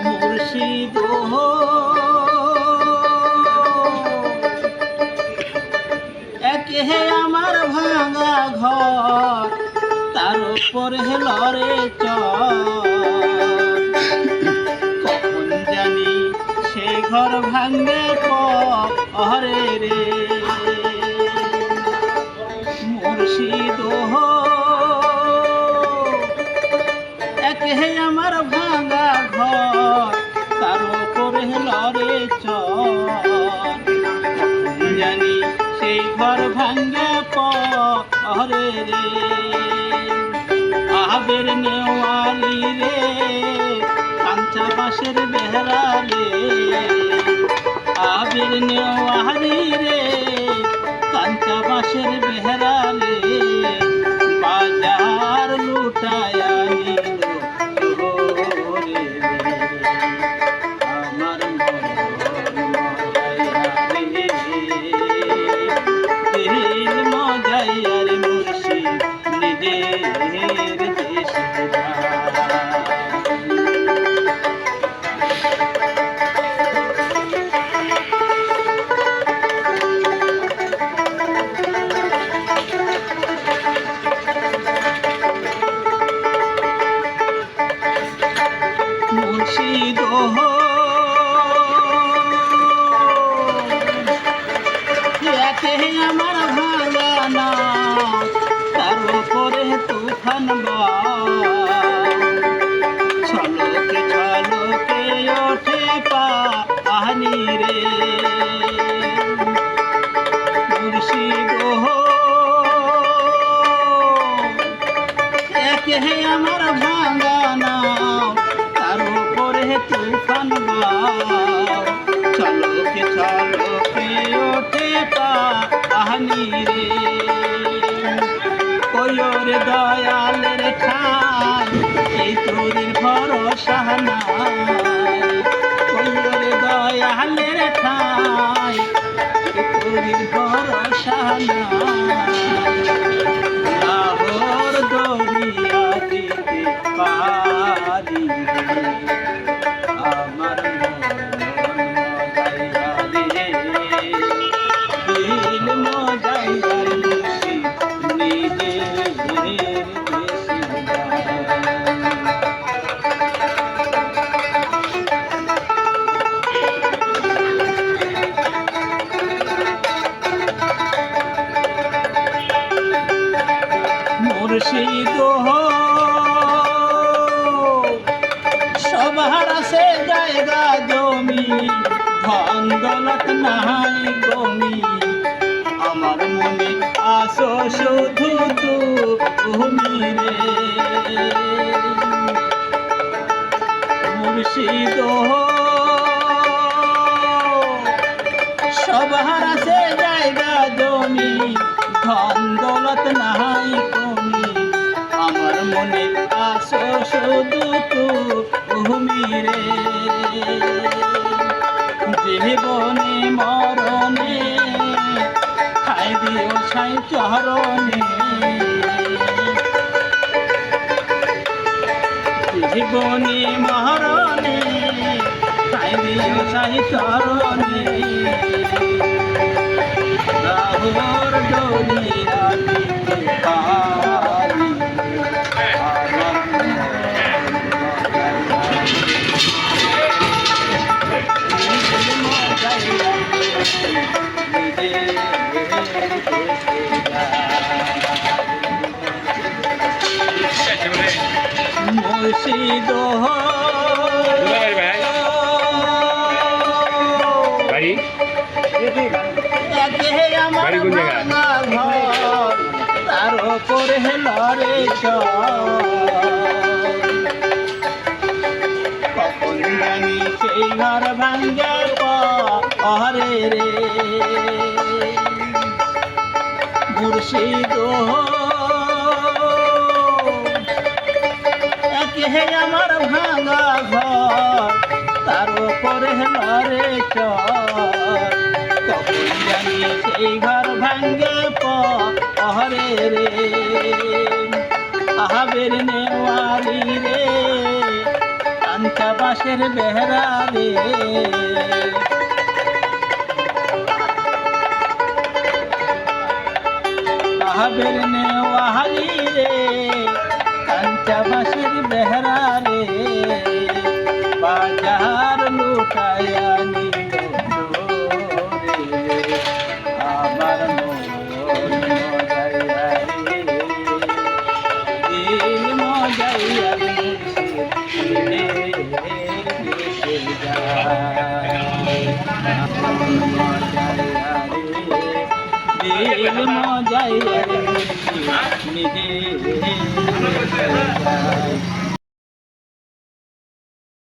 মুর্শিদ একে হে আমার ভাঙা ঘর, তার উপর হেলরে কখন জানি সে ঘর ভাঙে পরে রে। মুর্শিদ একে হে আমার ভাঙা ঘর, তার উপর হেলরে জানি সেই ঘর ভাঙ্গে পরে রে। আবের নেওয়ালি রে, কাঞ্চা বাঁশের বেহরা রে। আবের নেওয়ালি রে, কাঞ্চা বাঁশের বেহরা রে। বাজার লুটায়া নিল রে। আমার দিল মজাইয়ার মুর্শিদ নিজের দেশে মুর্শিদ একে আমার ভাঙানা, তার উপরে তুফান ছলকে ছলকে ওঠে পানি রে। মুর্শিদ একে আমার ভাঙানা, তার উপরে তুফান ছলকে ছলকে ওঠে পানি রে। ওরে দয়ালের ঠাই এই তোর ভরসা নাই। ওরে দয়ালের ঠাই এই তোর ভরসা নাই। লাহোর দরিয়া দিতে পারি আমার দিল মজাইয়ার মুর্শিদ নিজের দেশে মুর্শিদ সবার আছে জায়গা জমি, ধন দৌলত নাই গমি। আমার মনে আসো শুধু তুমি রে। মুর্শিদ সবার আছে জায়গা জমি, ধন দৌলত নাই কমি। আমার মনে আসো শুধু তুমি রে। জীবনে মরণে ঠাই দিও সাই চরণে। জীবনে মরণে ঠাই দিও সাই চরণে। লাহোর দরিয়া দিতে পারি মুর্শিদ আমার ভাঙা ঘর, তার উপর হেলরে কখন জানি সেই ঘর ভাঙ্গে পরে রে। মুর্শিদ একে আমার ভাঙা ঘর, তার উপর হেলরে কখন জানি সেই ঘর ভাঙ্গে পরে রে। আহাবের নেওয়ালি রে, কাঞ্চা বাঁশের বেহরা রে সাহাবের নেওয়ারি রে কাঞ্চা বাঁশের বেহরা রে বাজার লুটায়া নিল রে আমার মজাইয়া রে দিল মজাইয়া রে দিল মজাইয়া রে নিজে